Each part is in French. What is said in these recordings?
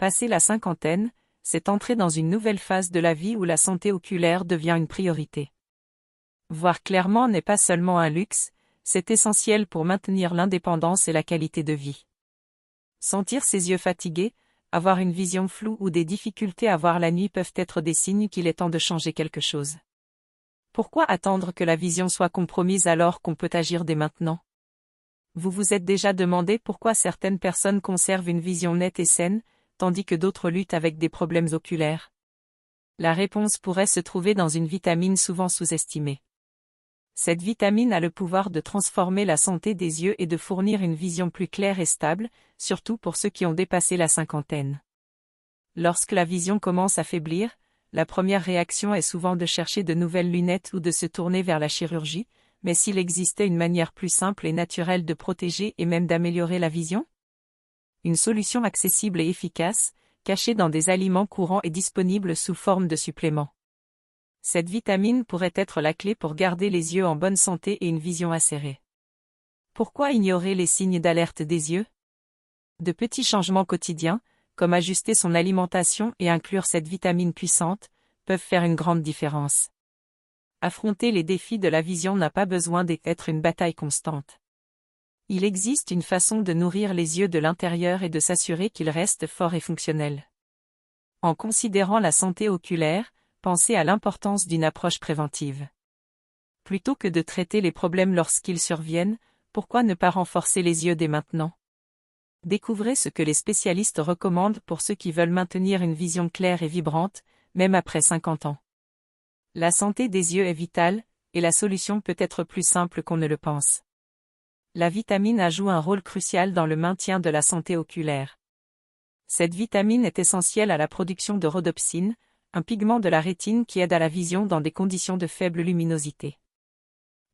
Passé la cinquantaine, c'est entrer dans une nouvelle phase de la vie où la santé oculaire devient une priorité. Voir clairement n'est pas seulement un luxe, c'est essentiel pour maintenir l'indépendance et la qualité de vie. Sentir ses yeux fatigués, avoir une vision floue ou des difficultés à voir la nuit peuvent être des signes qu'il est temps de changer quelque chose. Pourquoi attendre que la vision soit compromise alors qu'on peut agir dès maintenant? Vous vous êtes déjà demandé pourquoi certaines personnes conservent une vision nette et saine, tandis que d'autres luttent avec des problèmes oculaires? La réponse pourrait se trouver dans une vitamine souvent sous-estimée. Cette vitamine a le pouvoir de transformer la santé des yeux et de fournir une vision plus claire et stable, surtout pour ceux qui ont dépassé la cinquantaine. Lorsque la vision commence à faiblir, la première réaction est souvent de chercher de nouvelles lunettes ou de se tourner vers la chirurgie, mais s'il existait une manière plus simple et naturelle de protéger et même d'améliorer la vision? Une solution accessible et efficace, cachée dans des aliments courants et disponible sous forme de suppléments. Cette vitamine pourrait être la clé pour garder les yeux en bonne santé et une vision acérée. Pourquoi ignorer les signes d'alerte des yeux? De petits changements quotidiens, comme ajuster son alimentation et inclure cette vitamine puissante, peuvent faire une grande différence. Affronter les défis de la vision n'a pas besoin d'être une bataille constante. Il existe une façon de nourrir les yeux de l'intérieur et de s'assurer qu'ils restent forts et fonctionnels. En considérant la santé oculaire, pensez à l'importance d'une approche préventive. Plutôt que de traiter les problèmes lorsqu'ils surviennent, pourquoi ne pas renforcer les yeux dès maintenant? Découvrez ce que les spécialistes recommandent pour ceux qui veulent maintenir une vision claire et vibrante, même après 50 ans. La santé des yeux est vitale, et la solution peut être plus simple qu'on ne le pense. La vitamine A joue un rôle crucial dans le maintien de la santé oculaire. Cette vitamine est essentielle à la production de rhodopsine, un pigment de la rétine qui aide à la vision dans des conditions de faible luminosité.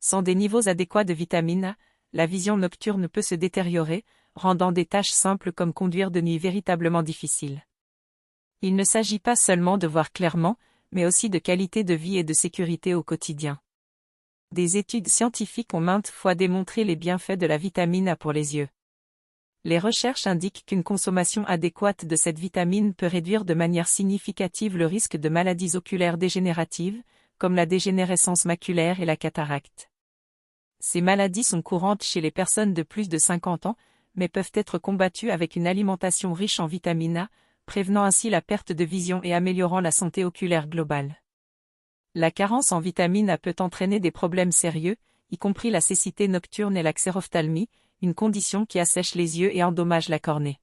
Sans des niveaux adéquats de vitamine A, la vision nocturne peut se détériorer, rendant des tâches simples comme conduire de nuit véritablement difficiles. Il ne s'agit pas seulement de voir clairement, mais aussi de qualité de vie et de sécurité au quotidien. Des études scientifiques ont maintes fois démontré les bienfaits de la vitamine A pour les yeux. Les recherches indiquent qu'une consommation adéquate de cette vitamine peut réduire de manière significative le risque de maladies oculaires dégénératives, comme la dégénérescence maculaire et la cataracte. Ces maladies sont courantes chez les personnes de plus de 50 ans, mais peuvent être combattues avec une alimentation riche en vitamine A, prévenant ainsi la perte de vision et améliorant la santé oculaire globale. La carence en vitamine A peut entraîner des problèmes sérieux, y compris la cécité nocturne et la xérophthalmie, une condition qui assèche les yeux et endommage la cornée.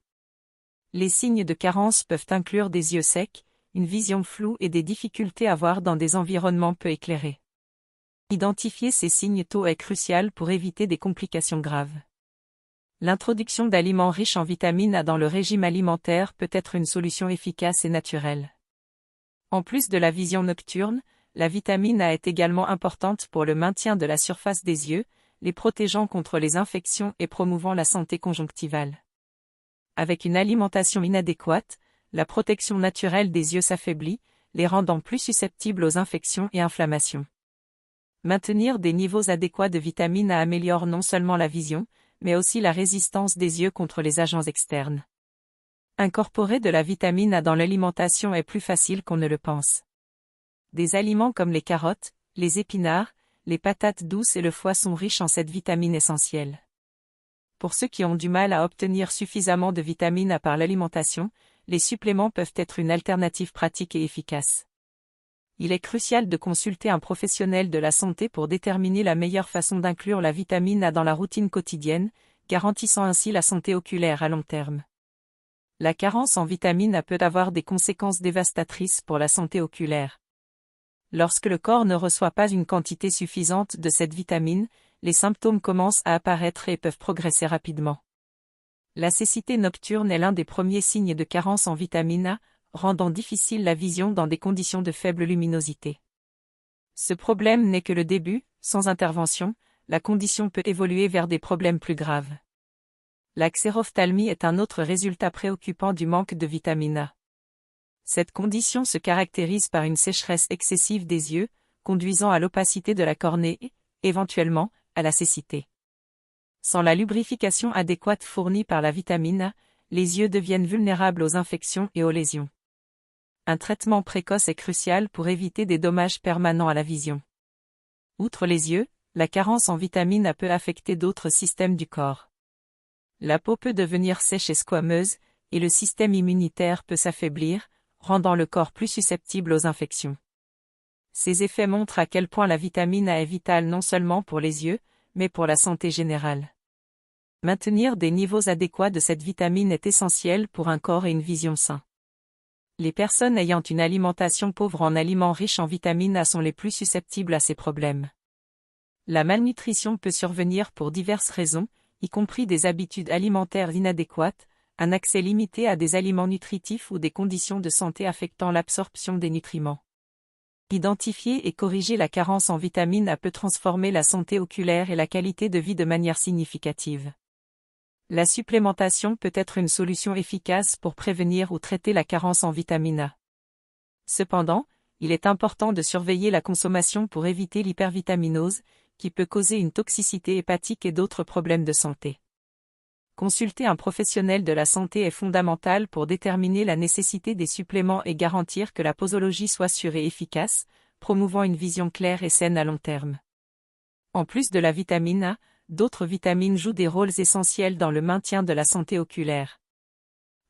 Les signes de carence peuvent inclure des yeux secs, une vision floue et des difficultés à voir dans des environnements peu éclairés. Identifier ces signes tôt est crucial pour éviter des complications graves. L'introduction d'aliments riches en vitamine A dans le régime alimentaire peut être une solution efficace et naturelle. En plus de la vision nocturne, la vitamine A est également importante pour le maintien de la surface des yeux, les protégeant contre les infections et promouvant la santé conjonctivale. Avec une alimentation inadéquate, la protection naturelle des yeux s'affaiblit, les rendant plus susceptibles aux infections et inflammations. Maintenir des niveaux adéquats de vitamine A améliore non seulement la vision, mais aussi la résistance des yeux contre les agents externes. Incorporer de la vitamine A dans l'alimentation est plus facile qu'on ne le pense. Des aliments comme les carottes, les épinards, les patates douces et le foie sont riches en cette vitamine essentielle. Pour ceux qui ont du mal à obtenir suffisamment de vitamine A par l'alimentation, les suppléments peuvent être une alternative pratique et efficace. Il est crucial de consulter un professionnel de la santé pour déterminer la meilleure façon d'inclure la vitamine A dans la routine quotidienne, garantissant ainsi la santé oculaire à long terme. La carence en vitamine A peut avoir des conséquences dévastatrices pour la santé oculaire. Lorsque le corps ne reçoit pas une quantité suffisante de cette vitamine, les symptômes commencent à apparaître et peuvent progresser rapidement. La cécité nocturne est l'un des premiers signes de carence en vitamine A, rendant difficile la vision dans des conditions de faible luminosité. Ce problème n'est que le début, sans intervention, la condition peut évoluer vers des problèmes plus graves. La xérophthalmie est un autre résultat préoccupant du manque de vitamine A. Cette condition se caractérise par une sécheresse excessive des yeux, conduisant à l'opacité de la cornée et, éventuellement, à la cécité. Sans la lubrification adéquate fournie par la vitamine A, les yeux deviennent vulnérables aux infections et aux lésions. Un traitement précoce est crucial pour éviter des dommages permanents à la vision. Outre les yeux, la carence en vitamine A peut affecter d'autres systèmes du corps. La peau peut devenir sèche et squameuse, et le système immunitaire peut s'affaiblir, rendant le corps plus susceptible aux infections. Ces effets montrent à quel point la vitamine A est vitale non seulement pour les yeux, mais pour la santé générale. Maintenir des niveaux adéquats de cette vitamine est essentiel pour un corps et une vision sains. Les personnes ayant une alimentation pauvre en aliments riches en vitamine A sont les plus susceptibles à ces problèmes. La malnutrition peut survenir pour diverses raisons, y compris des habitudes alimentaires inadéquates, un accès limité à des aliments nutritifs ou des conditions de santé affectant l'absorption des nutriments. Identifier et corriger la carence en vitamine A peut transformer la santé oculaire et la qualité de vie de manière significative. La supplémentation peut être une solution efficace pour prévenir ou traiter la carence en vitamine A. Cependant, il est important de surveiller la consommation pour éviter l'hypervitaminose, qui peut causer une toxicité hépatique et d'autres problèmes de santé. Consulter un professionnel de la santé est fondamental pour déterminer la nécessité des suppléments et garantir que la posologie soit sûre et efficace, promouvant une vision claire et saine à long terme. En plus de la vitamine A, d'autres vitamines jouent des rôles essentiels dans le maintien de la santé oculaire.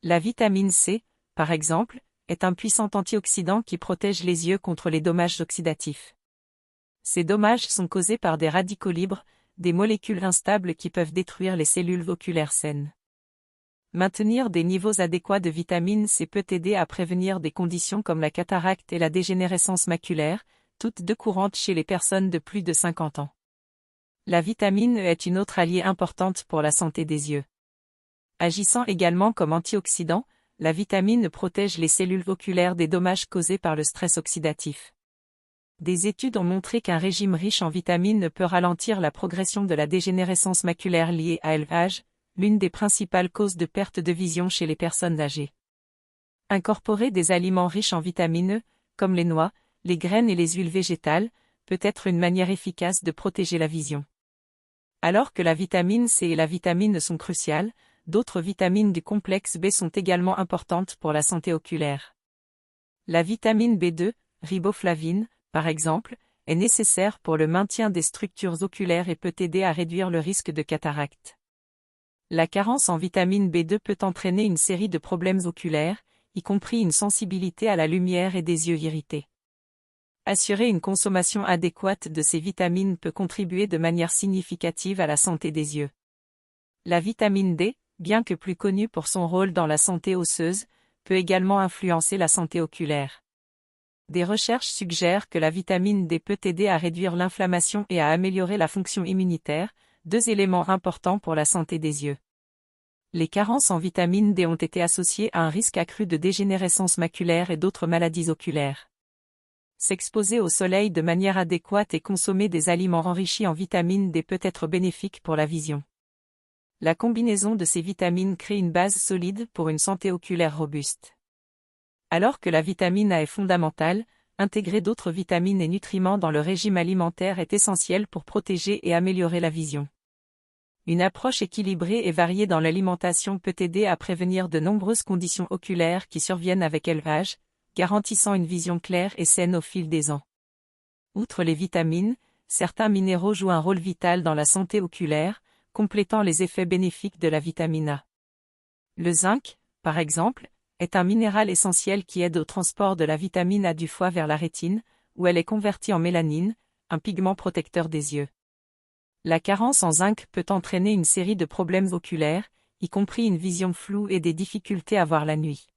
La vitamine C, par exemple, est un puissant antioxydant qui protège les yeux contre les dommages oxydatifs. Ces dommages sont causés par des radicaux libres, des molécules instables qui peuvent détruire les cellules oculaires saines. Maintenir des niveaux adéquats de vitamine C peut aider à prévenir des conditions comme la cataracte et la dégénérescence maculaire, toutes deux courantes chez les personnes de plus de 50 ans. La vitamine E est une autre alliée importante pour la santé des yeux. Agissant également comme antioxydant, la vitamine protège les cellules oculaires des dommages causés par le stress oxydatif. Des études ont montré qu'un régime riche en vitamines peut ralentir la progression de la dégénérescence maculaire liée à l'âge, l'une des principales causes de perte de vision chez les personnes âgées. Incorporer des aliments riches en vitamine E, comme les noix, les graines et les huiles végétales, peut être une manière efficace de protéger la vision. Alors que la vitamine C et la vitamine E sont cruciales, d'autres vitamines du complexe B sont également importantes pour la santé oculaire. La vitamine B2, riboflavine, par exemple, est nécessaire pour le maintien des structures oculaires et peut aider à réduire le risque de cataracte. La carence en vitamine B2 peut entraîner une série de problèmes oculaires, y compris une sensibilité à la lumière et des yeux irrités. Assurer une consommation adéquate de ces vitamines peut contribuer de manière significative à la santé des yeux. La vitamine D, bien que plus connue pour son rôle dans la santé osseuse, peut également influencer la santé oculaire. Des recherches suggèrent que la vitamine D peut aider à réduire l'inflammation et à améliorer la fonction immunitaire, deux éléments importants pour la santé des yeux. Les carences en vitamine D ont été associées à un risque accru de dégénérescence maculaire et d'autres maladies oculaires. S'exposer au soleil de manière adéquate et consommer des aliments enrichis en vitamine D peut être bénéfique pour la vision. La combinaison de ces vitamines crée une base solide pour une santé oculaire robuste. Alors que la vitamine A est fondamentale, intégrer d'autres vitamines et nutriments dans le régime alimentaire est essentiel pour protéger et améliorer la vision. Une approche équilibrée et variée dans l'alimentation peut aider à prévenir de nombreuses conditions oculaires qui surviennent avec l'âge, garantissant une vision claire et saine au fil des ans. Outre les vitamines, certains minéraux jouent un rôle vital dans la santé oculaire, complétant les effets bénéfiques de la vitamine A. Le zinc, par exemple, est un minéral essentiel qui aide au transport de la vitamine A du foie vers la rétine, où elle est convertie en mélanine, un pigment protecteur des yeux. La carence en zinc peut entraîner une série de problèmes oculaires, y compris une vision floue et des difficultés à voir la nuit.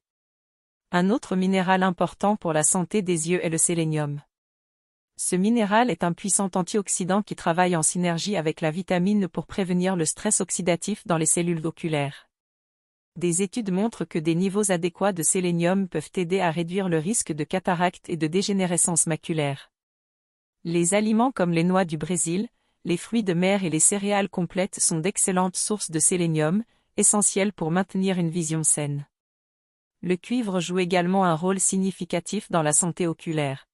Un autre minéral important pour la santé des yeux est le sélénium. Ce minéral est un puissant antioxydant qui travaille en synergie avec la vitamine pour prévenir le stress oxydatif dans les cellules oculaires. Des études montrent que des niveaux adéquats de sélénium peuvent aider à réduire le risque de cataracte et de dégénérescence maculaire. Les aliments comme les noix du Brésil, les fruits de mer et les céréales complètes sont d'excellentes sources de sélénium, essentielles pour maintenir une vision saine. Le cuivre joue également un rôle significatif dans la santé oculaire.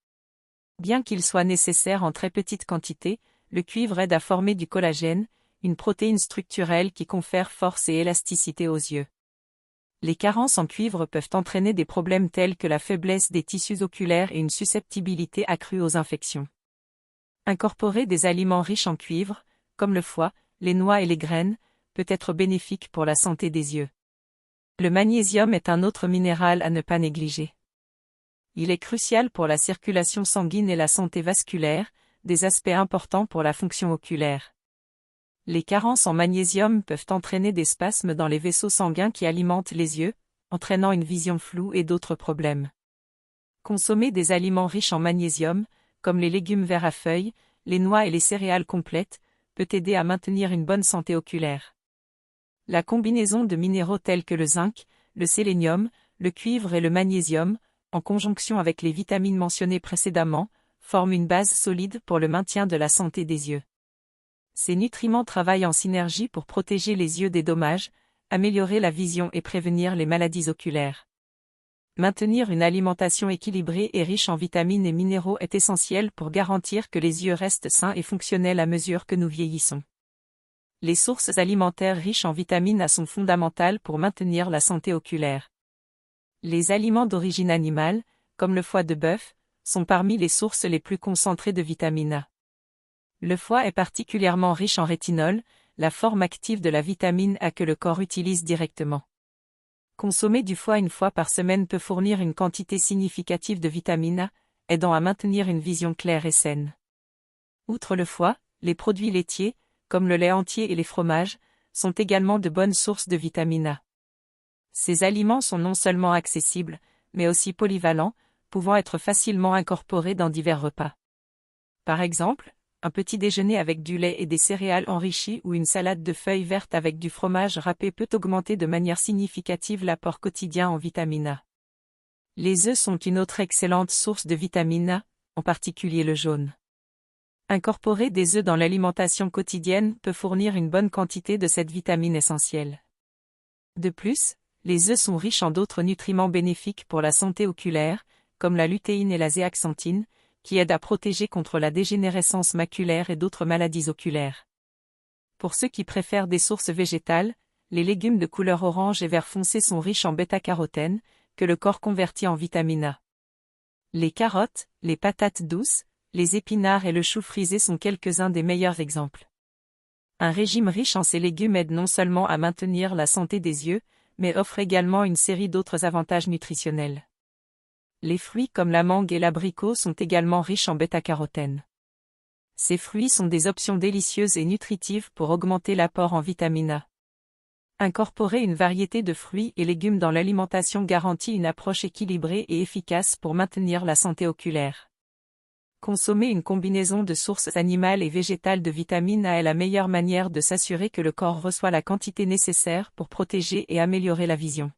Bien qu'il soit nécessaire en très petite quantité, le cuivre aide à former du collagène, une protéine structurelle qui confère force et élasticité aux yeux. Les carences en cuivre peuvent entraîner des problèmes tels que la faiblesse des tissus oculaires et une susceptibilité accrue aux infections. Incorporer des aliments riches en cuivre, comme le foie, les noix et les graines, peut être bénéfique pour la santé des yeux. Le magnésium est un autre minéral à ne pas négliger. Il est crucial pour la circulation sanguine et la santé vasculaire, des aspects importants pour la fonction oculaire. Les carences en magnésium peuvent entraîner des spasmes dans les vaisseaux sanguins qui alimentent les yeux, entraînant une vision floue et d'autres problèmes. Consommer des aliments riches en magnésium, comme les légumes verts à feuilles, les noix et les céréales complètes, peut aider à maintenir une bonne santé oculaire. La combinaison de minéraux tels que le zinc, le sélénium, le cuivre et le magnésium, en conjonction avec les vitamines mentionnées précédemment, forment une base solide pour le maintien de la santé des yeux. Ces nutriments travaillent en synergie pour protéger les yeux des dommages, améliorer la vision et prévenir les maladies oculaires. Maintenir une alimentation équilibrée et riche en vitamines et minéraux est essentiel pour garantir que les yeux restent sains et fonctionnels à mesure que nous vieillissons. Les sources alimentaires riches en vitamines A sont fondamentales pour maintenir la santé oculaire. Les aliments d'origine animale, comme le foie de bœuf, sont parmi les sources les plus concentrées de vitamine A. Le foie est particulièrement riche en rétinol, la forme active de la vitamine A que le corps utilise directement. Consommer du foie une fois par semaine peut fournir une quantité significative de vitamine A, aidant à maintenir une vision claire et saine. Outre le foie, les produits laitiers, comme le lait entier et les fromages, sont également de bonnes sources de vitamine A. Ces aliments sont non seulement accessibles, mais aussi polyvalents, pouvant être facilement incorporés dans divers repas. Par exemple, un petit déjeuner avec du lait et des céréales enrichies ou une salade de feuilles vertes avec du fromage râpé peut augmenter de manière significative l'apport quotidien en vitamine A. Les œufs sont une autre excellente source de vitamine A, en particulier le jaune. Incorporer des œufs dans l'alimentation quotidienne peut fournir une bonne quantité de cette vitamine essentielle. De plus, les œufs sont riches en d'autres nutriments bénéfiques pour la santé oculaire, comme la lutéine et la zéaxanthine, qui aident à protéger contre la dégénérescence maculaire et d'autres maladies oculaires. Pour ceux qui préfèrent des sources végétales, les légumes de couleur orange et vert foncé sont riches en bêta-carotène, que le corps convertit en vitamine A. Les carottes, les patates douces, les épinards et le chou frisé sont quelques-uns des meilleurs exemples. Un régime riche en ces légumes aide non seulement à maintenir la santé des yeux, mais offre également une série d'autres avantages nutritionnels. Les fruits comme la mangue et l'abricot sont également riches en bêta-carotène. Ces fruits sont des options délicieuses et nutritives pour augmenter l'apport en vitamine A. Incorporer une variété de fruits et légumes dans l'alimentation garantit une approche équilibrée et efficace pour maintenir la santé oculaire. Consommer une combinaison de sources animales et végétales de vitamine A est la meilleure manière de s'assurer que le corps reçoit la quantité nécessaire pour protéger et améliorer la vision.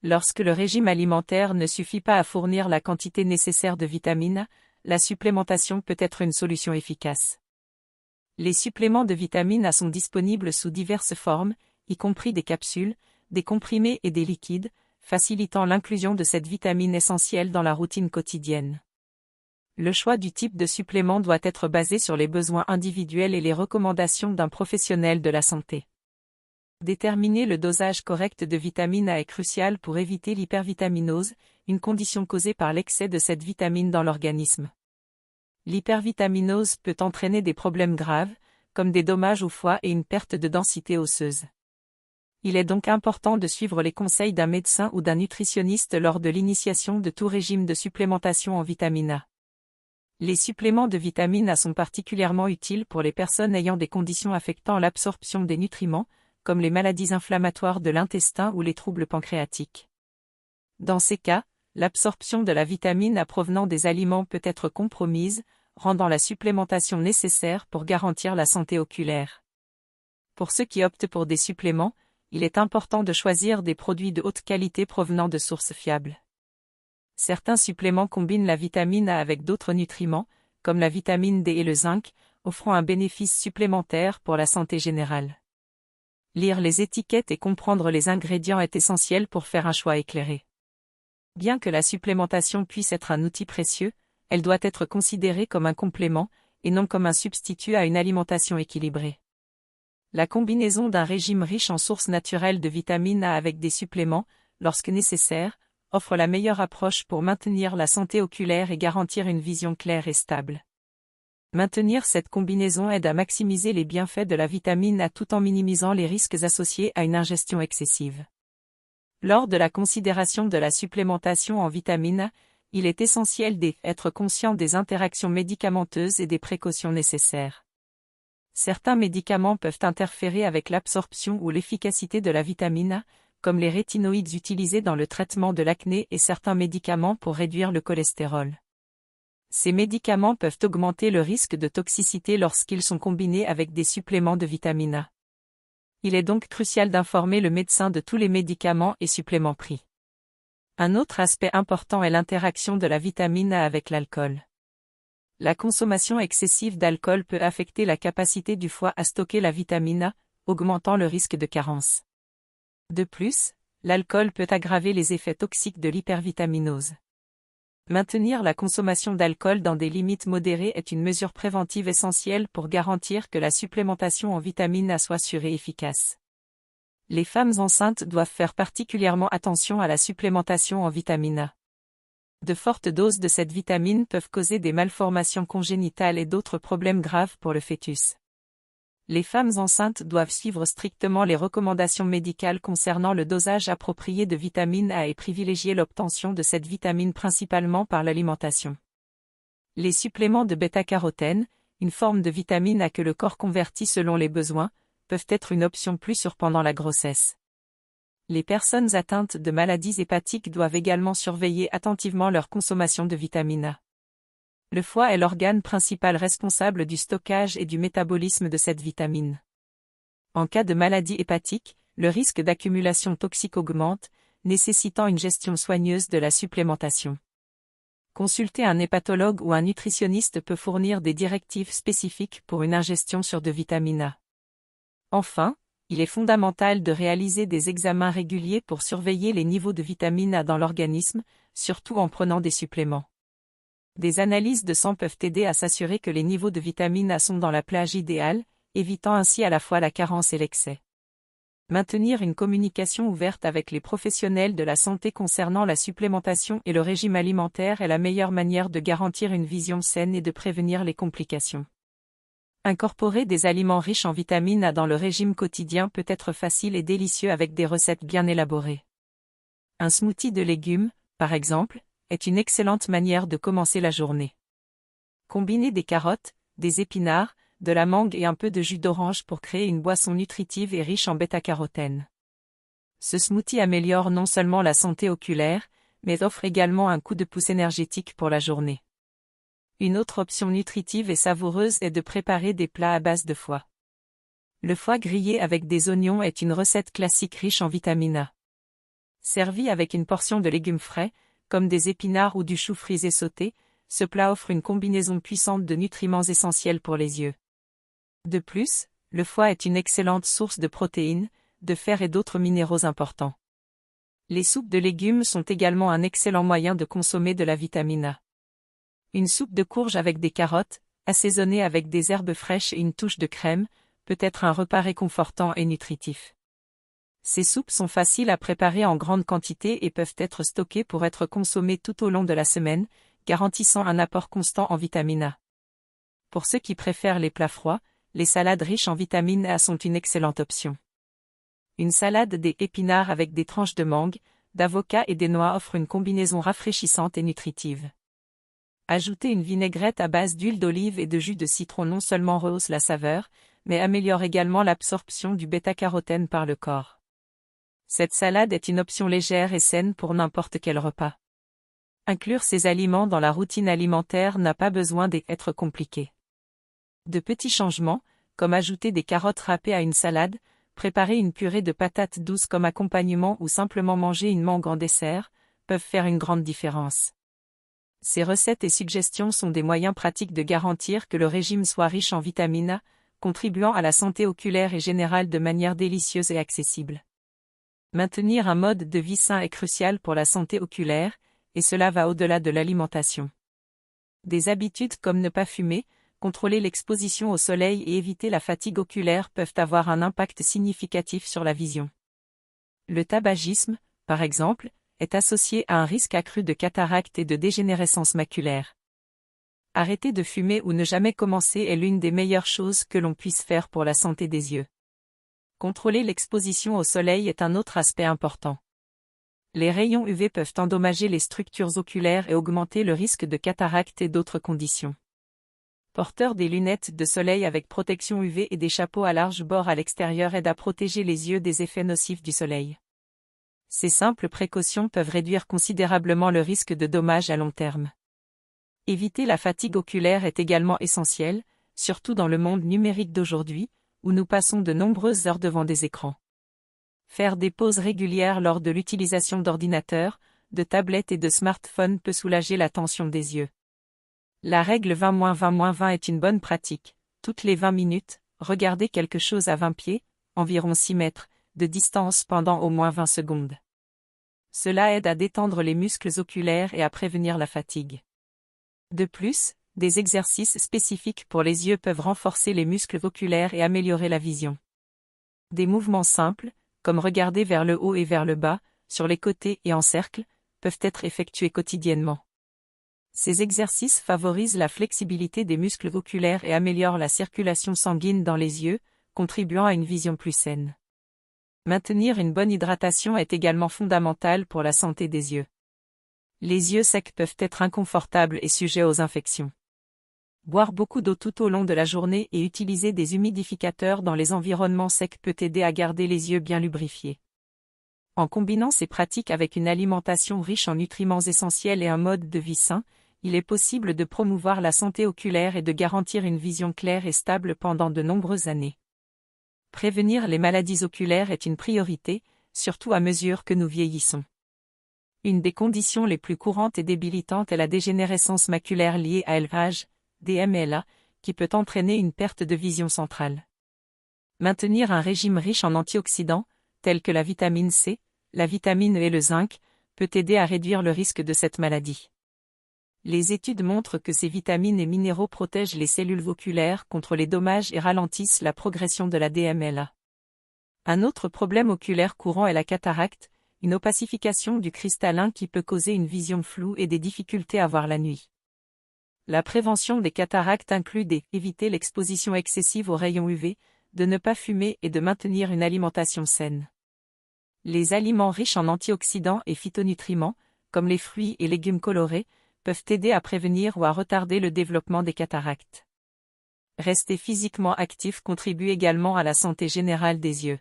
Lorsque le régime alimentaire ne suffit pas à fournir la quantité nécessaire de vitamines, la supplémentation peut être une solution efficace. Les suppléments de vitamines A sont disponibles sous diverses formes, y compris des capsules, des comprimés et des liquides, facilitant l'inclusion de cette vitamine essentielle dans la routine quotidienne. Le choix du type de supplément doit être basé sur les besoins individuels et les recommandations d'un professionnel de la santé. Déterminer le dosage correct de vitamine A est crucial pour éviter l'hypervitaminose, une condition causée par l'excès de cette vitamine dans l'organisme. L'hypervitaminose peut entraîner des problèmes graves, comme des dommages au foie et une perte de densité osseuse. Il est donc important de suivre les conseils d'un médecin ou d'un nutritionniste lors de l'initiation de tout régime de supplémentation en vitamine A. Les suppléments de vitamine A sont particulièrement utiles pour les personnes ayant des conditions affectant l'absorption des nutriments, comme les maladies inflammatoires de l'intestin ou les troubles pancréatiques. Dans ces cas, l'absorption de la vitamine A provenant des aliments peut être compromise, rendant la supplémentation nécessaire pour garantir la santé oculaire. Pour ceux qui optent pour des suppléments, il est important de choisir des produits de haute qualité provenant de sources fiables. Certains suppléments combinent la vitamine A avec d'autres nutriments, comme la vitamine D et le zinc, offrant un bénéfice supplémentaire pour la santé générale. Lire les étiquettes et comprendre les ingrédients est essentiel pour faire un choix éclairé. Bien que la supplémentation puisse être un outil précieux, elle doit être considérée comme un complément, et non comme un substitut à une alimentation équilibrée. La combinaison d'un régime riche en sources naturelles de vitamine A avec des suppléments, lorsque nécessaire, offre la meilleure approche pour maintenir la santé oculaire et garantir une vision claire et stable. Maintenir cette combinaison aide à maximiser les bienfaits de la vitamine A tout en minimisant les risques associés à une ingestion excessive. Lors de la considération de la supplémentation en vitamine A, il est essentiel d'être conscient des interactions médicamenteuses et des précautions nécessaires. Certains médicaments peuvent interférer avec l'absorption ou l'efficacité de la vitamine A, comme les rétinoïdes utilisés dans le traitement de l'acné et certains médicaments pour réduire le cholestérol. Ces médicaments peuvent augmenter le risque de toxicité lorsqu'ils sont combinés avec des suppléments de vitamine A. Il est donc crucial d'informer le médecin de tous les médicaments et suppléments pris. Un autre aspect important est l'interaction de la vitamine A avec l'alcool. La consommation excessive d'alcool peut affecter la capacité du foie à stocker la vitamine A, augmentant le risque de carence. De plus, l'alcool peut aggraver les effets toxiques de l'hypervitaminose. Maintenir la consommation d'alcool dans des limites modérées est une mesure préventive essentielle pour garantir que la supplémentation en vitamine A soit sûre et efficace. Les femmes enceintes doivent faire particulièrement attention à la supplémentation en vitamine A. De fortes doses de cette vitamine peuvent causer des malformations congénitales et d'autres problèmes graves pour le fœtus. Les femmes enceintes doivent suivre strictement les recommandations médicales concernant le dosage approprié de vitamine A et privilégier l'obtention de cette vitamine principalement par l'alimentation. Les suppléments de bêta-carotène, une forme de vitamine A que le corps convertit selon les besoins, peuvent être une option plus sûre pendant la grossesse. Les personnes atteintes de maladies hépatiques doivent également surveiller attentivement leur consommation de vitamine A. Le foie est l'organe principal responsable du stockage et du métabolisme de cette vitamine. En cas de maladie hépatique, le risque d'accumulation toxique augmente, nécessitant une gestion soigneuse de la supplémentation. Consulter un hépatologue ou un nutritionniste peut fournir des directives spécifiques pour une ingestion sûre de vitamine A. Enfin, il est fondamental de réaliser des examens réguliers pour surveiller les niveaux de vitamine A dans l'organisme, surtout en prenant des suppléments. Des analyses de sang peuvent aider à s'assurer que les niveaux de vitamine A sont dans la plage idéale, évitant ainsi à la fois la carence et l'excès. Maintenir une communication ouverte avec les professionnels de la santé concernant la supplémentation et le régime alimentaire est la meilleure manière de garantir une vision saine et de prévenir les complications. Incorporer des aliments riches en vitamine A dans le régime quotidien peut être facile et délicieux avec des recettes bien élaborées. Un smoothie de légumes, par exemple, est une excellente manière de commencer la journée. Combinez des carottes, des épinards, de la mangue et un peu de jus d'orange pour créer une boisson nutritive et riche en bêta-carotène. Ce smoothie améliore non seulement la santé oculaire, mais offre également un coup de pouce énergétique pour la journée. Une autre option nutritive et savoureuse est de préparer des plats à base de foie. Le foie grillé avec des oignons est une recette classique riche en vitamine A. Servi avec une portion de légumes frais, comme des épinards ou du chou frisé sauté, ce plat offre une combinaison puissante de nutriments essentiels pour les yeux. De plus, le foie est une excellente source de protéines, de fer et d'autres minéraux importants. Les soupes de légumes sont également un excellent moyen de consommer de la vitamine A. Une soupe de courge avec des carottes, assaisonnée avec des herbes fraîches et une touche de crème, peut être un repas réconfortant et nutritif. Ces soupes sont faciles à préparer en grande quantité et peuvent être stockées pour être consommées tout au long de la semaine, garantissant un apport constant en vitamine A. Pour ceux qui préfèrent les plats froids, les salades riches en vitamine A sont une excellente option. Une salade d'épinards avec des tranches de mangue, d'avocat et des noix offre une combinaison rafraîchissante et nutritive. Ajouter une vinaigrette à base d'huile d'olive et de jus de citron non seulement rehausse la saveur, mais améliore également l'absorption du bêta-carotène par le corps. Cette salade est une option légère et saine pour n'importe quel repas. Inclure ces aliments dans la routine alimentaire n'a pas besoin d'être compliqué. De petits changements, comme ajouter des carottes râpées à une salade, préparer une purée de patates douces comme accompagnement ou simplement manger une mangue en dessert, peuvent faire une grande différence. Ces recettes et suggestions sont des moyens pratiques de garantir que le régime soit riche en vitamine A, contribuant à la santé oculaire et générale de manière délicieuse et accessible. Maintenir un mode de vie sain est crucial pour la santé oculaire, et cela va au-delà de l'alimentation. Des habitudes comme ne pas fumer, contrôler l'exposition au soleil et éviter la fatigue oculaire peuvent avoir un impact significatif sur la vision. Le tabagisme, par exemple, est associé à un risque accru de cataracte et de dégénérescence maculaire. Arrêter de fumer ou ne jamais commencer est l'une des meilleures choses que l'on puisse faire pour la santé des yeux. Contrôler l'exposition au soleil est un autre aspect important. Les rayons UV peuvent endommager les structures oculaires et augmenter le risque de cataracte et d'autres conditions. Porteur des lunettes de soleil avec protection UV et des chapeaux à large bord à l'extérieur aide à protéger les yeux des effets nocifs du soleil. Ces simples précautions peuvent réduire considérablement le risque de dommages à long terme. Éviter la fatigue oculaire est également essentiel, surtout dans le monde numérique d'aujourd'hui, où nous passons de nombreuses heures devant des écrans. Faire des pauses régulières lors de l'utilisation d'ordinateurs, de tablettes et de smartphones peut soulager la tension des yeux. La règle 20-20-20 est une bonne pratique. Toutes les 20 minutes, regardez quelque chose à 20 pieds, environ 6 mètres, de distance pendant au moins 20 secondes. Cela aide à détendre les muscles oculaires et à prévenir la fatigue. De plus, des exercices spécifiques pour les yeux peuvent renforcer les muscles oculaires et améliorer la vision. Des mouvements simples, comme regarder vers le haut et vers le bas, sur les côtés et en cercle, peuvent être effectués quotidiennement. Ces exercices favorisent la flexibilité des muscles oculaires et améliorent la circulation sanguine dans les yeux, contribuant à une vision plus saine. Maintenir une bonne hydratation est également fondamental pour la santé des yeux. Les yeux secs peuvent être inconfortables et sujets aux infections. Boire beaucoup d'eau tout au long de la journée et utiliser des humidificateurs dans les environnements secs peut aider à garder les yeux bien lubrifiés. En combinant ces pratiques avec une alimentation riche en nutriments essentiels et un mode de vie sain, il est possible de promouvoir la santé oculaire et de garantir une vision claire et stable pendant de nombreuses années. Prévenir les maladies oculaires est une priorité, surtout à mesure que nous vieillissons. Une des conditions les plus courantes et débilitantes est la dégénérescence maculaire liée à l'âge, DMLA, qui peut entraîner une perte de vision centrale. Maintenir un régime riche en antioxydants, tels que la vitamine C, la vitamine E et le zinc, peut aider à réduire le risque de cette maladie. Les études montrent que ces vitamines et minéraux protègent les cellules oculaires contre les dommages et ralentissent la progression de la DMLA. Un autre problème oculaire courant est la cataracte, une opacification du cristallin qui peut causer une vision floue et des difficultés à voir la nuit. La prévention des cataractes inclut d'éviter l'exposition excessive aux rayons UV, de ne pas fumer et de maintenir une alimentation saine. Les aliments riches en antioxydants et phytonutriments, comme les fruits et légumes colorés, peuvent aider à prévenir ou à retarder le développement des cataractes. Rester physiquement actif contribue également à la santé générale des yeux.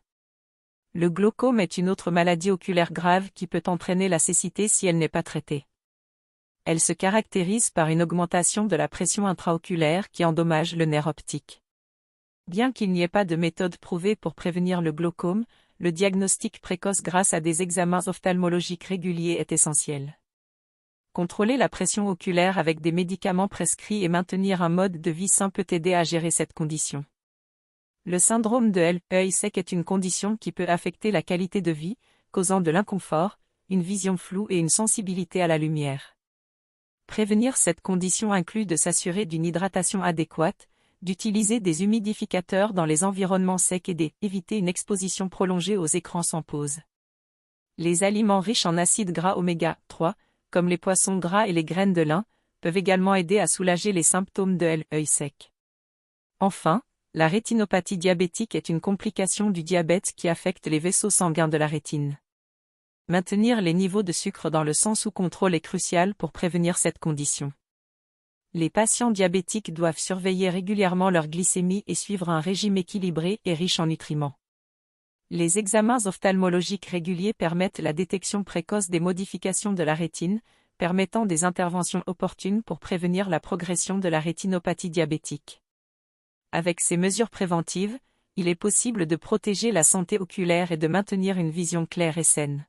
Le glaucome est une autre maladie oculaire grave qui peut entraîner la cécité si elle n'est pas traitée. Elle se caractérise par une augmentation de la pression intraoculaire qui endommage le nerf optique. Bien qu'il n'y ait pas de méthode prouvée pour prévenir le glaucome, le diagnostic précoce grâce à des examens ophtalmologiques réguliers est essentiel. Contrôler la pression oculaire avec des médicaments prescrits et maintenir un mode de vie sain peut aider à gérer cette condition. Le syndrome de l'œil sec est une condition qui peut affecter la qualité de vie, causant de l'inconfort, une vision floue et une sensibilité à la lumière. Prévenir cette condition inclut de s'assurer d'une hydratation adéquate, d'utiliser des humidificateurs dans les environnements secs et d'éviter une exposition prolongée aux écrans sans pause. Les aliments riches en acides gras oméga 3, comme les poissons gras et les graines de lin, peuvent également aider à soulager les symptômes de l'œil sec. Enfin, la rétinopathie diabétique est une complication du diabète qui affecte les vaisseaux sanguins de la rétine. Maintenir les niveaux de sucre dans le sang sous contrôle est crucial pour prévenir cette condition. Les patients diabétiques doivent surveiller régulièrement leur glycémie et suivre un régime équilibré et riche en nutriments. Les examens ophtalmologiques réguliers permettent la détection précoce des modifications de la rétine, permettant des interventions opportunes pour prévenir la progression de la rétinopathie diabétique. Avec ces mesures préventives, il est possible de protéger la santé oculaire et de maintenir une vision claire et saine.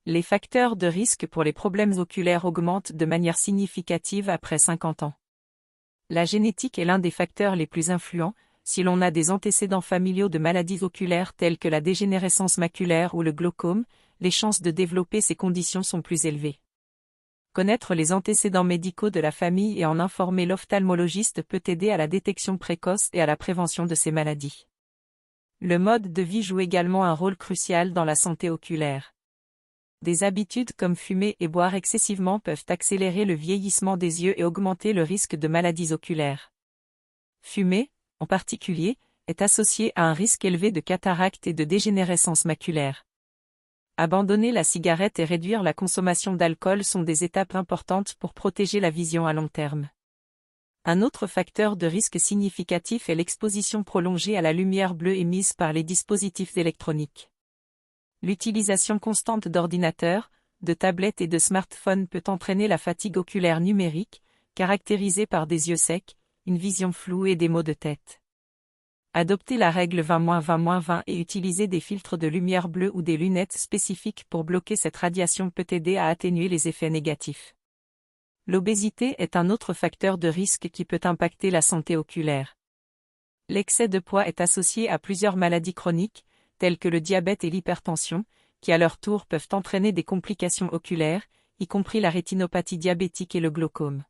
Les facteurs de risque pour les problèmes oculaires augmentent de manière significative après 50 ans. La génétique est l'un des facteurs les plus influents, si l'on a des antécédents familiaux de maladies oculaires telles que la dégénérescence maculaire ou le glaucome, les chances de développer ces conditions sont plus élevées. Connaître les antécédents médicaux de la famille et en informer l'ophtalmologiste peut aider à la détection précoce et à la prévention de ces maladies. Le mode de vie joue également un rôle crucial dans la santé oculaire. Des habitudes comme fumer et boire excessivement peuvent accélérer le vieillissement des yeux et augmenter le risque de maladies oculaires. Fumer, en particulier, est associé à un risque élevé de cataracte et de dégénérescence maculaire. Abandonner la cigarette et réduire la consommation d'alcool sont des étapes importantes pour protéger la vision à long terme. Un autre facteur de risque significatif est l'exposition prolongée à la lumière bleue émise par les dispositifs électroniques. L'utilisation constante d'ordinateurs, de tablettes et de smartphones peut entraîner la fatigue oculaire numérique, caractérisée par des yeux secs, une vision floue et des maux de tête. Adopter la règle 20-20-20 et utiliser des filtres de lumière bleue ou des lunettes spécifiques pour bloquer cette radiation peut aider à atténuer les effets négatifs. L'obésité est un autre facteur de risque qui peut impacter la santé oculaire. L'excès de poids est associé à plusieurs maladies chroniques, telles que le diabète et l'hypertension, qui à leur tour peuvent entraîner des complications oculaires, y compris la rétinopathie diabétique et le glaucome.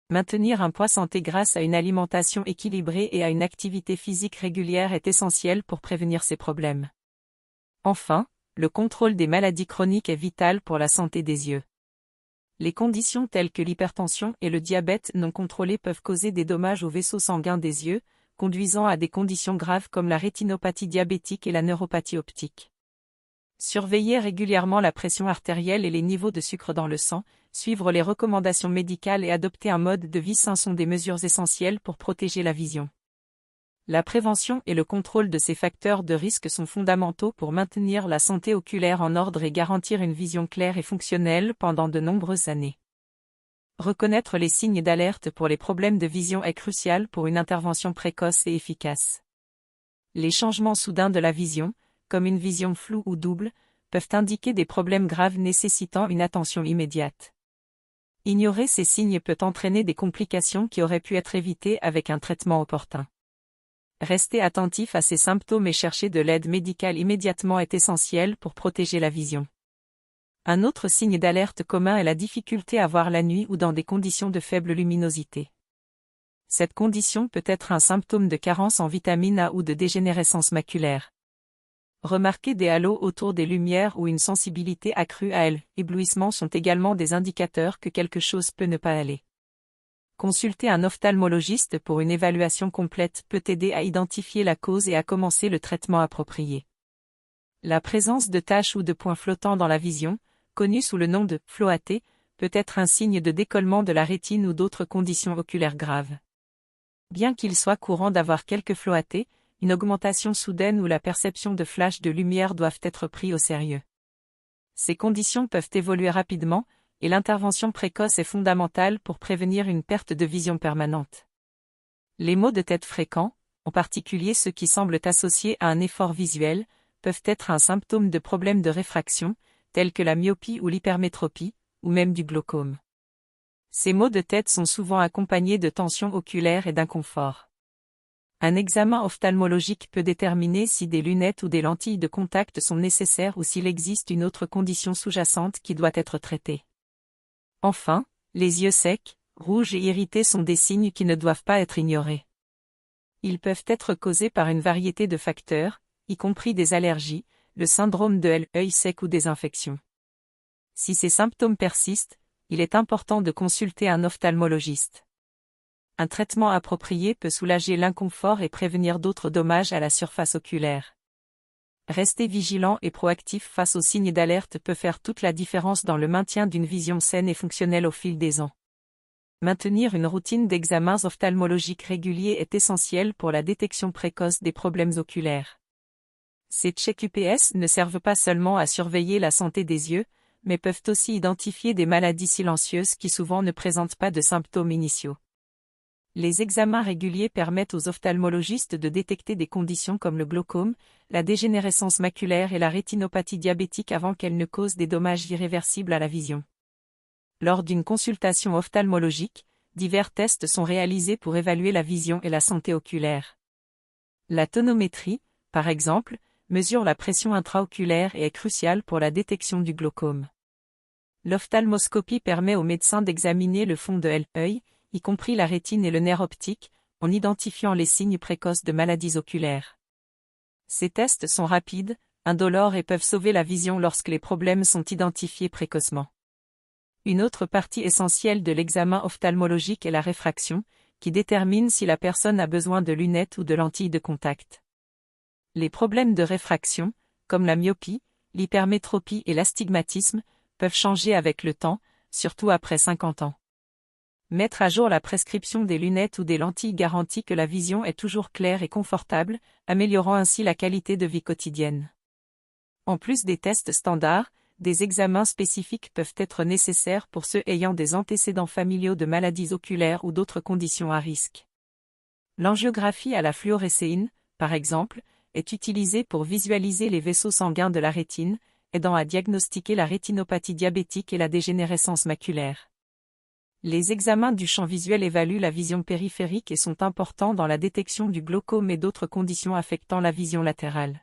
Maintenir un poids santé grâce à une alimentation équilibrée et à une activité physique régulière est essentiel pour prévenir ces problèmes. Enfin, le contrôle des maladies chroniques est vital pour la santé des yeux. Les conditions telles que l'hypertension et le diabète non contrôlés peuvent causer des dommages aux vaisseaux sanguins des yeux, conduisant à des conditions graves comme la rétinopathie diabétique et la neuropathie optique. Surveiller régulièrement la pression artérielle et les niveaux de sucre dans le sang, suivre les recommandations médicales et adopter un mode de vie sain sont des mesures essentielles pour protéger la vision. La prévention et le contrôle de ces facteurs de risque sont fondamentaux pour maintenir la santé oculaire en ordre et garantir une vision claire et fonctionnelle pendant de nombreuses années. Reconnaître les signes d'alerte pour les problèmes de vision est crucial pour une intervention précoce et efficace. Les changements soudains de la vision, comme une vision floue ou double, peuvent indiquer des problèmes graves nécessitant une attention immédiate. Ignorer ces signes peut entraîner des complications qui auraient pu être évitées avec un traitement opportun. Rester attentif à ces symptômes et chercher de l'aide médicale immédiatement est essentiel pour protéger la vision. Un autre signe d'alerte commun est la difficulté à voir la nuit ou dans des conditions de faible luminosité. Cette condition peut être un symptôme de carence en vitamine A ou de dégénérescence maculaire. Remarquer des halos autour des lumières ou une sensibilité accrue à l'éblouissement sont également des indicateurs que quelque chose peut ne pas aller. Consulter un ophtalmologiste pour une évaluation complète peut aider à identifier la cause et à commencer le traitement approprié. La présence de taches ou de points flottants dans la vision, connue sous le nom de floaté, peut être un signe de décollement de la rétine ou d'autres conditions oculaires graves. Bien qu'il soit courant d'avoir quelques floatés, une augmentation soudaine ou la perception de flashs de lumière doivent être pris au sérieux. Ces conditions peuvent évoluer rapidement, et l'intervention précoce est fondamentale pour prévenir une perte de vision permanente. Les maux de tête fréquents, en particulier ceux qui semblent associés à un effort visuel, peuvent être un symptôme de problèmes de réfraction, tels que la myopie ou l'hypermétropie, ou même du glaucome. Ces maux de tête sont souvent accompagnés de tensions oculaires et d'inconfort. Un examen ophtalmologique peut déterminer si des lunettes ou des lentilles de contact sont nécessaires ou s'il existe une autre condition sous-jacente qui doit être traitée. Enfin, les yeux secs, rouges et irrités sont des signes qui ne doivent pas être ignorés. Ils peuvent être causés par une variété de facteurs, y compris des allergies, le syndrome de l'œil sec ou des infections. Si ces symptômes persistent, il est important de consulter un ophtalmologiste. Un traitement approprié peut soulager l'inconfort et prévenir d'autres dommages à la surface oculaire. Rester vigilant et proactif face aux signes d'alerte peut faire toute la différence dans le maintien d'une vision saine et fonctionnelle au fil des ans. Maintenir une routine d'examens ophtalmologiques réguliers est essentiel pour la détection précoce des problèmes oculaires. Ces checks UPS ne servent pas seulement à surveiller la santé des yeux, mais peuvent aussi identifier des maladies silencieuses qui souvent ne présentent pas de symptômes initiaux. Les examens réguliers permettent aux ophtalmologistes de détecter des conditions comme le glaucome, la dégénérescence maculaire et la rétinopathie diabétique avant qu'elles ne causent des dommages irréversibles à la vision. Lors d'une consultation ophtalmologique, divers tests sont réalisés pour évaluer la vision et la santé oculaire. La tonométrie, par exemple, mesure la pression intraoculaire et est cruciale pour la détection du glaucome. L'ophtalmoscopie permet aux médecins d'examiner le fond de l'œil, y compris la rétine et le nerf optique, en identifiant les signes précoces de maladies oculaires. Ces tests sont rapides, indolores et peuvent sauver la vision lorsque les problèmes sont identifiés précocement. Une autre partie essentielle de l'examen ophtalmologique est la réfraction, qui détermine si la personne a besoin de lunettes ou de lentilles de contact. Les problèmes de réfraction, comme la myopie, l'hypermétropie et l'astigmatisme, peuvent changer avec le temps, surtout après 50 ans. Mettre à jour la prescription des lunettes ou des lentilles garantit que la vision est toujours claire et confortable, améliorant ainsi la qualité de vie quotidienne. En plus des tests standards, des examens spécifiques peuvent être nécessaires pour ceux ayant des antécédents familiaux de maladies oculaires ou d'autres conditions à risque. L'angiographie à la fluorescéine, par exemple, est utilisée pour visualiser les vaisseaux sanguins de la rétine, aidant à diagnostiquer la rétinopathie diabétique et la dégénérescence maculaire. Les examens du champ visuel évaluent la vision périphérique et sont importants dans la détection du glaucome et d'autres conditions affectant la vision latérale.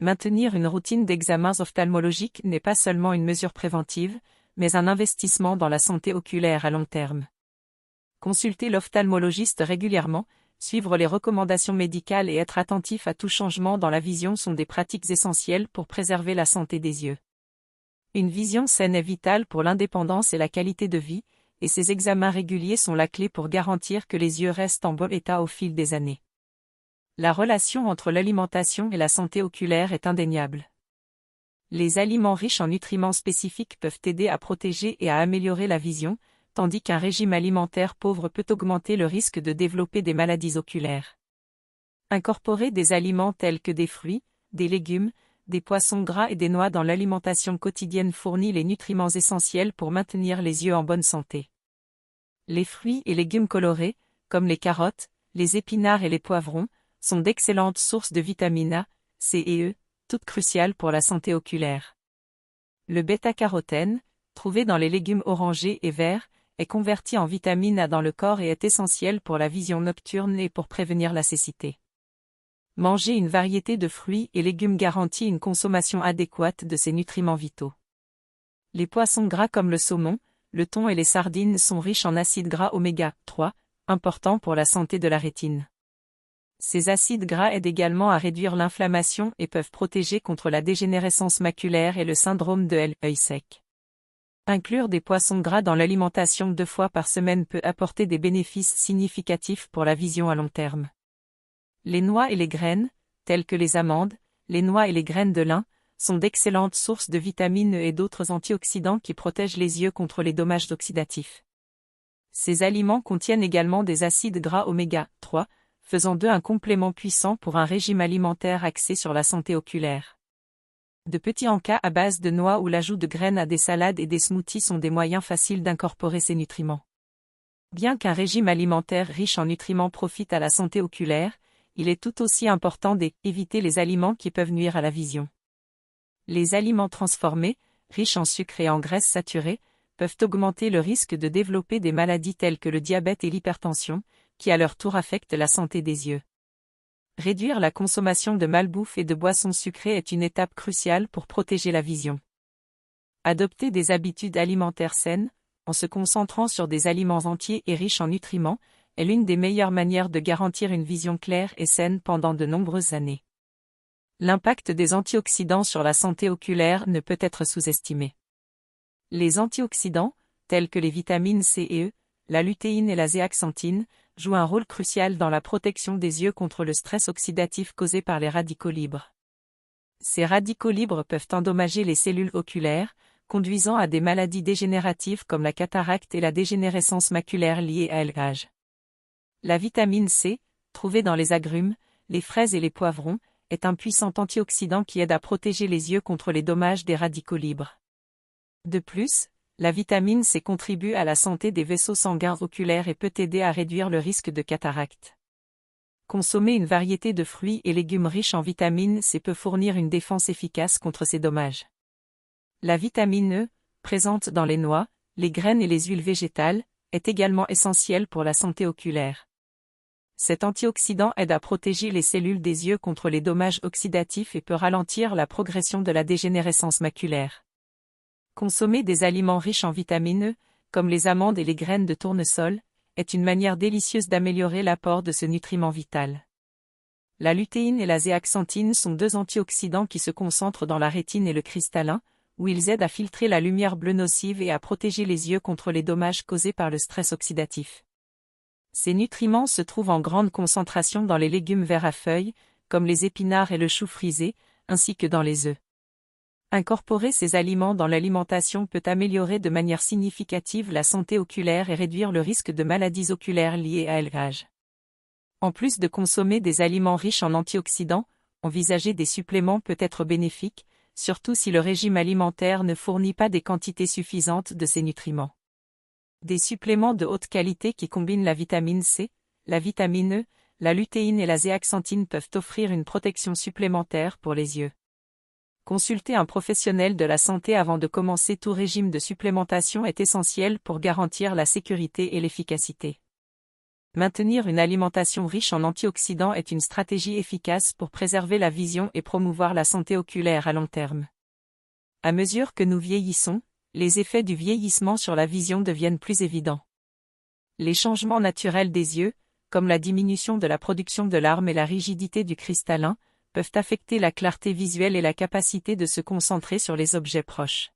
Maintenir une routine d'examens ophtalmologiques n'est pas seulement une mesure préventive, mais un investissement dans la santé oculaire à long terme. Consulter l'ophtalmologiste régulièrement, suivre les recommandations médicales et être attentif à tout changement dans la vision sont des pratiques essentielles pour préserver la santé des yeux. Une vision saine est vitale pour l'indépendance et la qualité de vie, et ces examens réguliers sont la clé pour garantir que les yeux restent en bon état au fil des années. La relation entre l'alimentation et la santé oculaire est indéniable. Les aliments riches en nutriments spécifiques peuvent aider à protéger et à améliorer la vision, tandis qu'un régime alimentaire pauvre peut augmenter le risque de développer des maladies oculaires. Incorporer des aliments tels que des fruits, des légumes, des poissons gras et des noix dans l'alimentation quotidienne fournit les nutriments essentiels pour maintenir les yeux en bonne santé. Les fruits et légumes colorés, comme les carottes, les épinards et les poivrons, sont d'excellentes sources de vitamines A, C et E, toutes cruciales pour la santé oculaire. Le bêta-carotène, trouvé dans les légumes orangés et verts, est converti en vitamine A dans le corps et est essentiel pour la vision nocturne et pour prévenir la cécité. Manger une variété de fruits et légumes garantit une consommation adéquate de ces nutriments vitaux. Les poissons gras comme le saumon, le thon et les sardines sont riches en acides gras oméga 3, importants pour la santé de la rétine. Ces acides gras aident également à réduire l'inflammation et peuvent protéger contre la dégénérescence maculaire et le syndrome de l'œil sec. Inclure des poissons gras dans l'alimentation 2 fois par semaine peut apporter des bénéfices significatifs pour la vision à long terme. Les noix et les graines, telles que les amandes, les noix et les graines de lin, sont d'excellentes sources de vitamines E et d'autres antioxydants qui protègent les yeux contre les dommages oxydatifs. Ces aliments contiennent également des acides gras oméga 3, faisant d'eux un complément puissant pour un régime alimentaire axé sur la santé oculaire. De petits encas à base de noix ou l'ajout de graines à des salades et des smoothies sont des moyens faciles d'incorporer ces nutriments. Bien qu'un régime alimentaire riche en nutriments profite à la santé oculaire, il est tout aussi important d'éviter les aliments qui peuvent nuire à la vision. Les aliments transformés, riches en sucre et en graisses saturées, peuvent augmenter le risque de développer des maladies telles que le diabète et l'hypertension, qui à leur tour affectent la santé des yeux. Réduire la consommation de malbouffe et de boissons sucrées est une étape cruciale pour protéger la vision. Adopter des habitudes alimentaires saines, en se concentrant sur des aliments entiers et riches en nutriments, est l'une des meilleures manières de garantir une vision claire et saine pendant de nombreuses années. L'impact des antioxydants sur la santé oculaire ne peut être sous-estimé. Les antioxydants, tels que les vitamines C et E, la lutéine et la zéaxanthine, jouent un rôle crucial dans la protection des yeux contre le stress oxydatif causé par les radicaux libres. Ces radicaux libres peuvent endommager les cellules oculaires, conduisant à des maladies dégénératives comme la cataracte et la dégénérescence maculaire liée à l'âge. La vitamine C, trouvée dans les agrumes, les fraises et les poivrons, est un puissant antioxydant qui aide à protéger les yeux contre les dommages des radicaux libres. De plus, la vitamine C contribue à la santé des vaisseaux sanguins oculaires et peut aider à réduire le risque de cataracte. Consommer une variété de fruits et légumes riches en vitamine C peut fournir une défense efficace contre ces dommages. La vitamine E, présente dans les noix, les graines et les huiles végétales, est également essentielle pour la santé oculaire. Cet antioxydant aide à protéger les cellules des yeux contre les dommages oxydatifs et peut ralentir la progression de la dégénérescence maculaire. Consommer des aliments riches en vitamines E, comme les amandes et les graines de tournesol, est une manière délicieuse d'améliorer l'apport de ce nutriment vital. La lutéine et la zéaxanthine sont deux antioxydants qui se concentrent dans la rétine et le cristallin, où ils aident à filtrer la lumière bleue nocive et à protéger les yeux contre les dommages causés par le stress oxydatif. Ces nutriments se trouvent en grande concentration dans les légumes verts à feuilles, comme les épinards et le chou frisé, ainsi que dans les œufs. Incorporer ces aliments dans l'alimentation peut améliorer de manière significative la santé oculaire et réduire le risque de maladies oculaires liées à l'âge. En plus de consommer des aliments riches en antioxydants, envisager des suppléments peut être bénéfique, surtout si le régime alimentaire ne fournit pas des quantités suffisantes de ces nutriments. Des suppléments de haute qualité qui combinent la vitamine C, la vitamine E, la lutéine et la zéaxanthine peuvent offrir une protection supplémentaire pour les yeux. Consulter un professionnel de la santé avant de commencer tout régime de supplémentation est essentiel pour garantir la sécurité et l'efficacité. Maintenir une alimentation riche en antioxydants est une stratégie efficace pour préserver la vision et promouvoir la santé oculaire à long terme. À mesure que nous vieillissons, les effets du vieillissement sur la vision deviennent plus évidents. Les changements naturels des yeux, comme la diminution de la production de larmes et la rigidité du cristallin, peuvent affecter la clarté visuelle et la capacité de se concentrer sur les objets proches.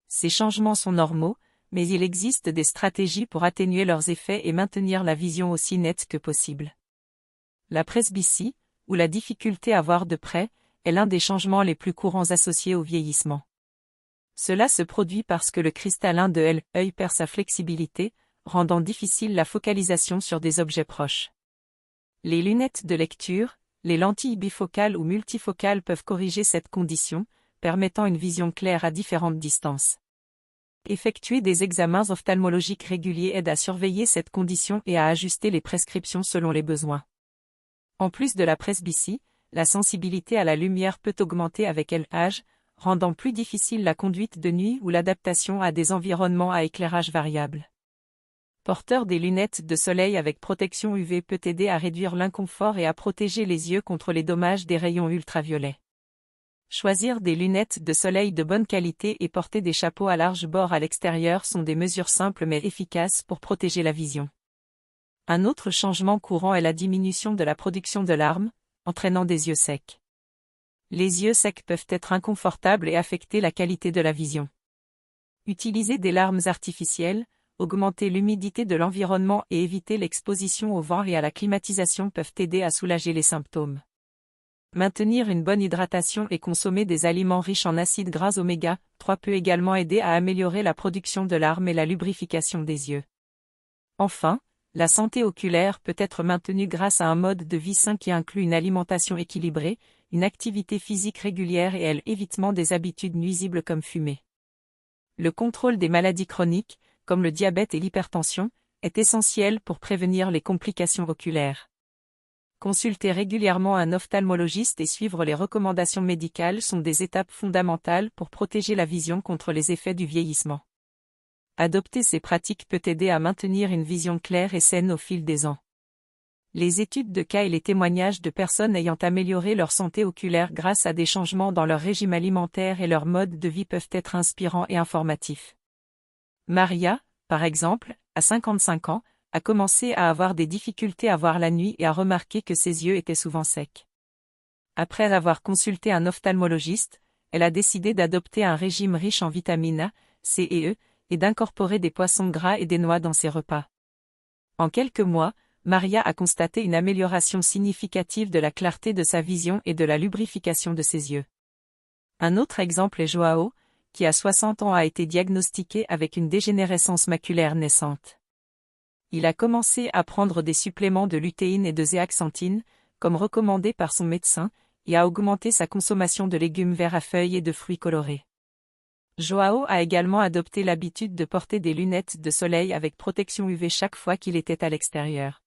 Ces changements sont normaux, mais il existe des stratégies pour atténuer leurs effets et maintenir la vision aussi nette que possible. La presbytie, ou la difficulté à voir de près, est l'un des changements les plus courants associés au vieillissement. Cela se produit parce que le cristallin de l'œil perd sa flexibilité, rendant difficile la focalisation sur des objets proches. Les lunettes de lecture, les lentilles bifocales ou multifocales peuvent corriger cette condition, permettant une vision claire à différentes distances. Effectuer des examens ophtalmologiques réguliers aide à surveiller cette condition et à ajuster les prescriptions selon les besoins. En plus de la presbytie, la sensibilité à la lumière peut augmenter avec l'âge, rendant plus difficile la conduite de nuit ou l'adaptation à des environnements à éclairage variable. Porteur des lunettes de soleil avec protection UV peut aider à réduire l'inconfort et à protéger les yeux contre les dommages des rayons ultraviolets. Choisir des lunettes de soleil de bonne qualité et porter des chapeaux à large bord à l'extérieur sont des mesures simples mais efficaces pour protéger la vision. Un autre changement courant est la diminution de la production de larmes, entraînant des yeux secs. Les yeux secs peuvent être inconfortables et affecter la qualité de la vision. Utiliser des larmes artificielles, augmenter l'humidité de l'environnement et éviter l'exposition au vent et à la climatisation peuvent aider à soulager les symptômes. Maintenir une bonne hydratation et consommer des aliments riches en acides gras oméga 3 peut également aider à améliorer la production de larmes et la lubrification des yeux. Enfin, la santé oculaire peut être maintenue grâce à un mode de vie sain qui inclut une alimentation équilibrée, une activité physique régulière et l'évitement des habitudes nuisibles comme fumer. Le contrôle des maladies chroniques, comme le diabète et l'hypertension, est essentiel pour prévenir les complications oculaires. Consulter régulièrement un ophtalmologiste et suivre les recommandations médicales sont des étapes fondamentales pour protéger la vision contre les effets du vieillissement. Adopter ces pratiques peut aider à maintenir une vision claire et saine au fil des ans. Les études de cas et les témoignages de personnes ayant amélioré leur santé oculaire grâce à des changements dans leur régime alimentaire et leur mode de vie peuvent être inspirants et informatifs. Maria, par exemple, à 55 ans, a commencé à avoir des difficultés à voir la nuit et a remarqué que ses yeux étaient souvent secs. Après avoir consulté un ophtalmologiste, elle a décidé d'adopter un régime riche en vitamines A, C et E, et d'incorporer des poissons gras et des noix dans ses repas. En quelques mois, Maria a constaté une amélioration significative de la clarté de sa vision et de la lubrification de ses yeux. Un autre exemple est Joao, qui à 60 ans a été diagnostiqué avec une dégénérescence maculaire naissante. Il a commencé à prendre des suppléments de lutéine et de zéaxanthine, comme recommandé par son médecin, et a augmenté sa consommation de légumes verts à feuilles et de fruits colorés. Joao a également adopté l'habitude de porter des lunettes de soleil avec protection UV chaque fois qu'il était à l'extérieur.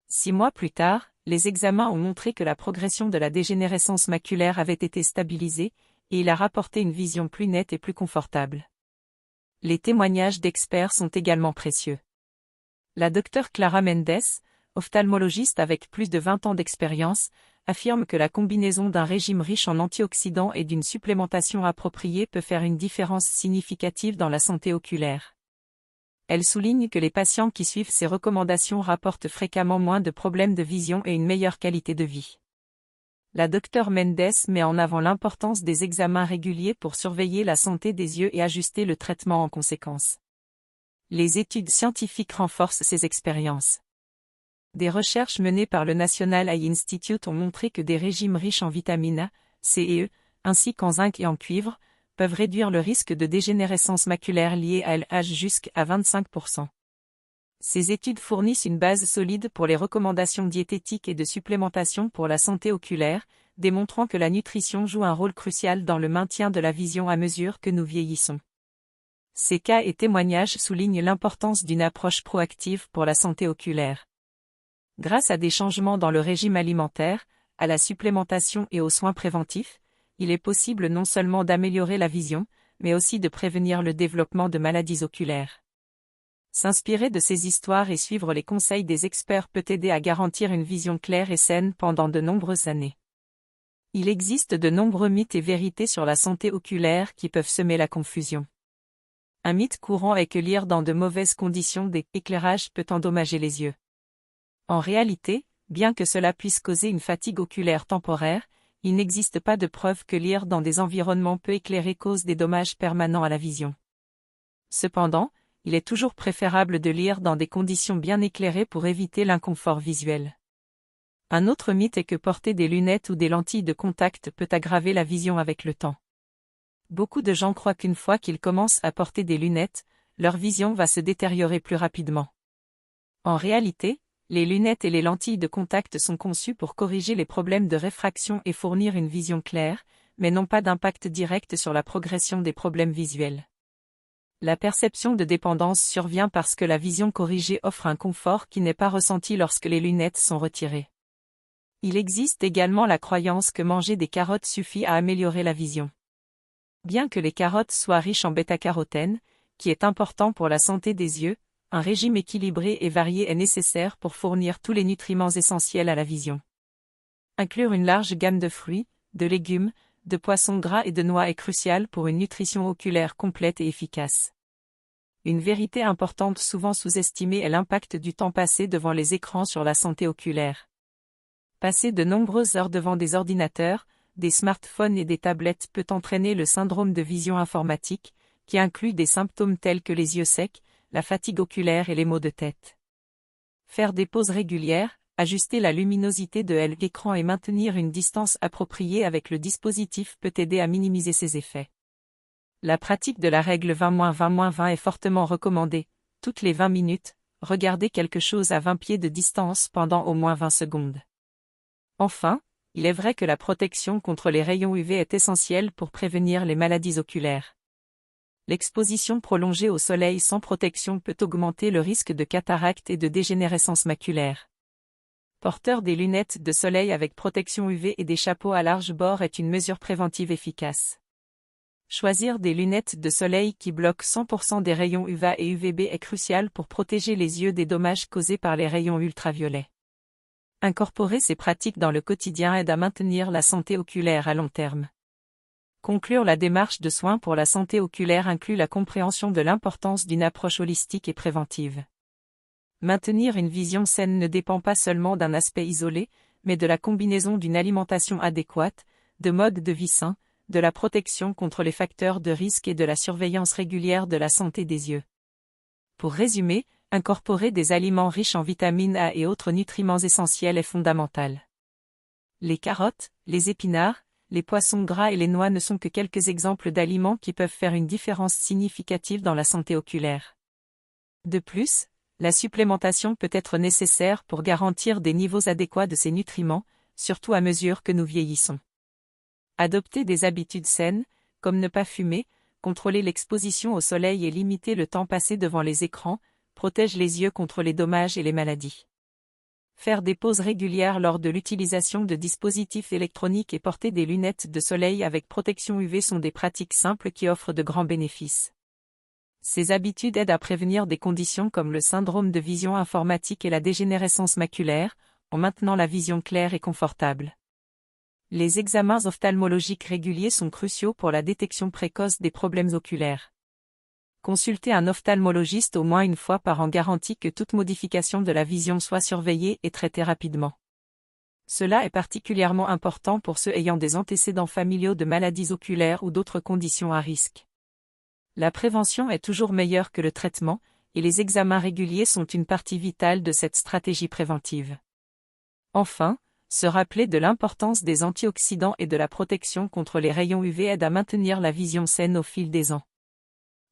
6 mois plus tard, les examens ont montré que la progression de la dégénérescence maculaire avait été stabilisée, et il a rapporté une vision plus nette et plus confortable. Les témoignages d'experts sont également précieux. La docteure Clara Mendes, ophtalmologiste avec plus de 20 ans d'expérience, affirme que la combinaison d'un régime riche en antioxydants et d'une supplémentation appropriée peut faire une différence significative dans la santé oculaire. Elle souligne que les patients qui suivent ces recommandations rapportent fréquemment moins de problèmes de vision et une meilleure qualité de vie. La Dr Mendes met en avant l'importance des examens réguliers pour surveiller la santé des yeux et ajuster le traitement en conséquence. Les études scientifiques renforcent ces expériences. Des recherches menées par le National Eye Institute ont montré que des régimes riches en vitamines A, C et E, ainsi qu'en zinc et en cuivre, peuvent réduire le risque de dégénérescence maculaire liée à l'âge jusqu'à 25%. Ces études fournissent une base solide pour les recommandations diététiques et de supplémentation pour la santé oculaire, démontrant que la nutrition joue un rôle crucial dans le maintien de la vision à mesure que nous vieillissons. Ces cas et témoignages soulignent l'importance d'une approche proactive pour la santé oculaire. Grâce à des changements dans le régime alimentaire, à la supplémentation et aux soins préventifs, il est possible non seulement d'améliorer la vision, mais aussi de prévenir le développement de maladies oculaires. S'inspirer de ces histoires et suivre les conseils des experts peut aider à garantir une vision claire et saine pendant de nombreuses années. Il existe de nombreux mythes et vérités sur la santé oculaire qui peuvent semer la confusion. Un mythe courant est que lire dans de mauvaises conditions d'éclairage peut endommager les yeux. En réalité, bien que cela puisse causer une fatigue oculaire temporaire, il n'existe pas de preuve que lire dans des environnements peu éclairés cause des dommages permanents à la vision. Cependant, il est toujours préférable de lire dans des conditions bien éclairées pour éviter l'inconfort visuel. Un autre mythe est que porter des lunettes ou des lentilles de contact peut aggraver la vision avec le temps. Beaucoup de gens croient qu'une fois qu'ils commencent à porter des lunettes, leur vision va se détériorer plus rapidement. En réalité, les lunettes et les lentilles de contact sont conçues pour corriger les problèmes de réfraction et fournir une vision claire, mais n'ont pas d'impact direct sur la progression des problèmes visuels. La perception de dépendance survient parce que la vision corrigée offre un confort qui n'est pas ressenti lorsque les lunettes sont retirées. Il existe également la croyance que manger des carottes suffit à améliorer la vision. Bien que les carottes soient riches en bêta-carotène, qui est important pour la santé des yeux, un régime équilibré et varié est nécessaire pour fournir tous les nutriments essentiels à la vision. Inclure une large gamme de fruits, de légumes, de poissons gras et de noix est crucial pour une nutrition oculaire complète et efficace. Une vérité importante souvent sous-estimée est l'impact du temps passé devant les écrans sur la santé oculaire. Passer de nombreuses heures devant des ordinateurs, des smartphones et des tablettes peut entraîner le syndrome de vision informatique, qui inclut des symptômes tels que les yeux secs, la fatigue oculaire et les maux de tête. Faire des pauses régulières, ajuster la luminosité de l'écran et maintenir une distance appropriée avec le dispositif peut aider à minimiser ces effets. La pratique de la règle 20-20-20 est fortement recommandée. Toutes les 20 minutes, regardez quelque chose à 20 pieds de distance pendant au moins 20 secondes. Enfin, il est vrai que la protection contre les rayons UV est essentielle pour prévenir les maladies oculaires. L'exposition prolongée au soleil sans protection peut augmenter le risque de cataracte et de dégénérescence maculaire. Porteur des lunettes de soleil avec protection UV et des chapeaux à large bord est une mesure préventive efficace. Choisir des lunettes de soleil qui bloquent 100% des rayons UVA et UVB est crucial pour protéger les yeux des dommages causés par les rayons ultraviolets. Incorporer ces pratiques dans le quotidien aide à maintenir la santé oculaire à long terme. Conclure la démarche de soins pour la santé oculaire inclut la compréhension de l'importance d'une approche holistique et préventive. Maintenir une vision saine ne dépend pas seulement d'un aspect isolé, mais de la combinaison d'une alimentation adéquate, de modes de vie sains, de la protection contre les facteurs de risque et de la surveillance régulière de la santé des yeux. Pour résumer, incorporer des aliments riches en vitamine A et autres nutriments essentiels est fondamental. Les carottes, les épinards, les poissons gras et les noix ne sont que quelques exemples d'aliments qui peuvent faire une différence significative dans la santé oculaire. De plus, la supplémentation peut être nécessaire pour garantir des niveaux adéquats de ces nutriments, surtout à mesure que nous vieillissons. Adopter des habitudes saines, comme ne pas fumer, contrôler l'exposition au soleil et limiter le temps passé devant les écrans, protège les yeux contre les dommages et les maladies. Faire des pauses régulières lors de l'utilisation de dispositifs électroniques et porter des lunettes de soleil avec protection UV sont des pratiques simples qui offrent de grands bénéfices. Ces habitudes aident à prévenir des conditions comme le syndrome de vision informatique et la dégénérescence maculaire, en maintenant la vision claire et confortable. Les examens ophtalmologiques réguliers sont cruciaux pour la détection précoce des problèmes oculaires. Consulter un ophtalmologiste au moins une fois par an garantit que toute modification de la vision soit surveillée et traitée rapidement. Cela est particulièrement important pour ceux ayant des antécédents familiaux de maladies oculaires ou d'autres conditions à risque. La prévention est toujours meilleure que le traitement, et les examens réguliers sont une partie vitale de cette stratégie préventive. Enfin, se rappeler de l'importance des antioxydants et de la protection contre les rayons UV aide à maintenir la vision saine au fil des ans.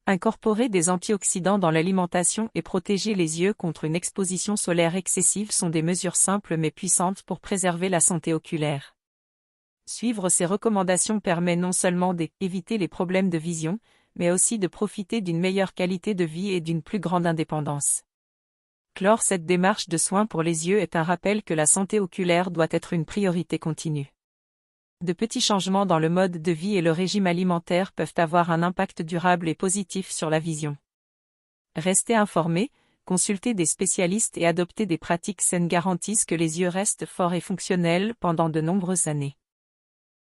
Incorporer des antioxydants dans l'alimentation et protéger les yeux contre une exposition solaire excessive sont des mesures simples mais puissantes pour préserver la santé oculaire. Suivre ces recommandations permet non seulement d'éviter les problèmes de vision, mais aussi de profiter d'une meilleure qualité de vie et d'une plus grande indépendance. Clore cette démarche de soins pour les yeux est un rappel que la santé oculaire doit être une priorité continue. De petits changements dans le mode de vie et le régime alimentaire peuvent avoir un impact durable et positif sur la vision. Restez informés, consulter des spécialistes et adopter des pratiques saines garantissent que les yeux restent forts et fonctionnels pendant de nombreuses années.